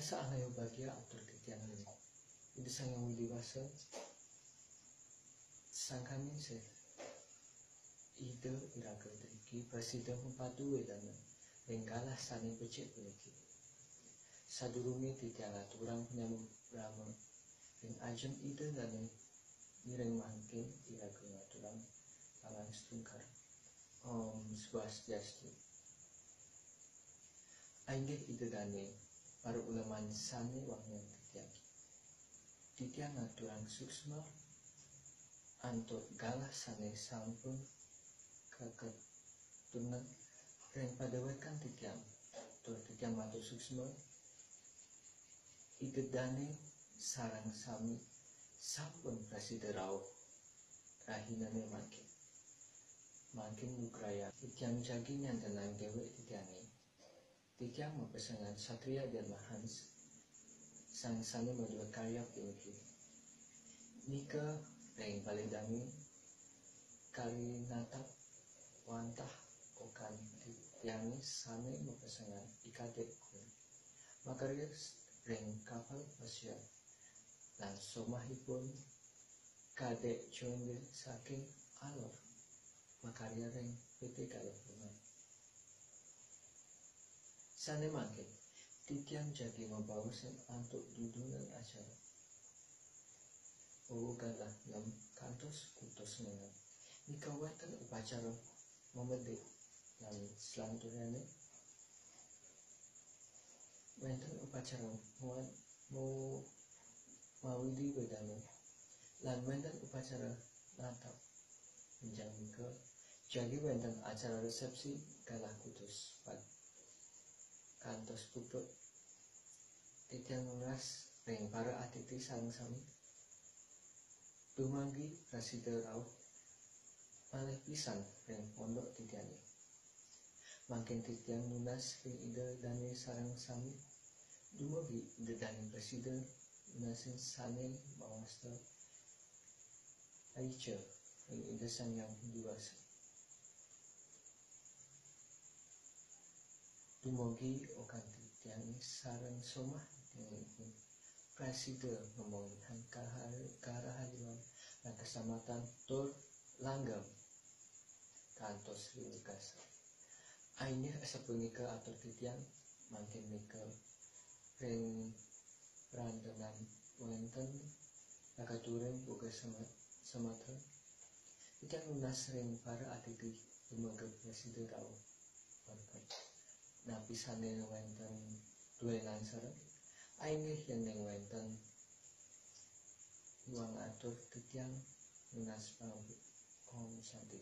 Asa alayo bahagia atur titiang ini. Ide sang yang dewasa sangkamin se ide iraga triki presiden empatu wedana benggalah sani becek beleki. Sadurungi titiang aturan penyambung rama yang ajem ide dan nireng mangkin iraga aturan alang setungkar. Om Swastiastu. Ainggih ide dane para ulaman sani wangnya titiang aturan suksma antot galah sane sampun kakak tunan reng padawekan titiang matu suksma ide dane sarang sami sampun prasiderau rahinane makin nukraya titiang jagi nyantenang dewek titiang mempesangan Satria dan Mahans sang sane berdua karya pinki nika reng palidami kali natap wantah okan titiangi sane mempesangan ikadek kun makarya reng kapal pasya lan somahipun kadek jonde saking alor makarya reng PT Kalipurna sane mangke titiang jadi membawa sen antuk dudunan acara galah ngam kantos kutos menang nika wonten upacara memedik lan selanjutnya wonten upacara mawidi wedana lan wonten upacara natap menjang nika jadi wonten acara resepsi galah kutus kantos puput titiang ngas reng para atiti sareng sami dumanggi prasiderau malih pisan reng pondok titiangi mangkin titiang nunas reng ide dane sareng sami dumanggi ide dane presiden nunasin sane mawasta aice reng ide sang yang dewasa dumanggi okan titiangi sareng somah dengan presiden memohon kaharahan dan keselamatan Tur Langgam kantos ringkas aine sapunika atur titiang mangkin nika ring randenan wonten nakatureng boga samatra titiang lunas ring para atiti dumaga presiden rau napi sane wonten duenan sareng aine yen ning wonten uang atur titiang lunas pamit om santi